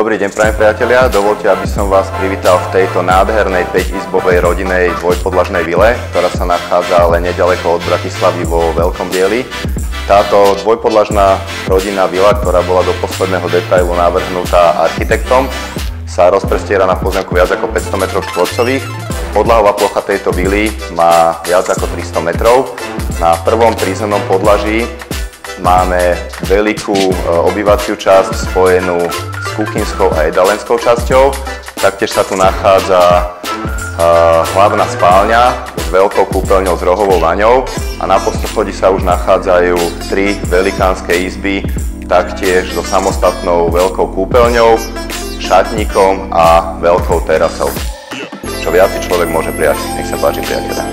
Dobrý deň, prajem priatelia. Dovoľte, aby som vás privítal v tejto nádhernej 5-izbovej rodinnej dvojpodlažnej vile, ktorá sa nachádza len nedaleko od Bratislavy vo Veľkom Bieli. Táto dvojpodlažná rodinná vila, ktorá bola do posledného detailu navrhnutá architektom, sa rozprestiera na pozemku viac ako 500 m². Podlahová plocha tejto vily má viac ako 300 metrov. Na prvom prízemnom podlaží máme veľkú obývaciu časť spojenú s kuchynskou a jedálenskou časťou. Taktiež sa tu nachádza hlavná spálňa s veľkou kúpeľňou s rohovou vaňou a na poschodí sa už nachádzajú 3 velikánske izby, taktiež so samostatnou veľkou kúpeľňou, šatníkom a veľkou terasou. Čo viac si človek môže prijať. Nech sa páči, priateľa.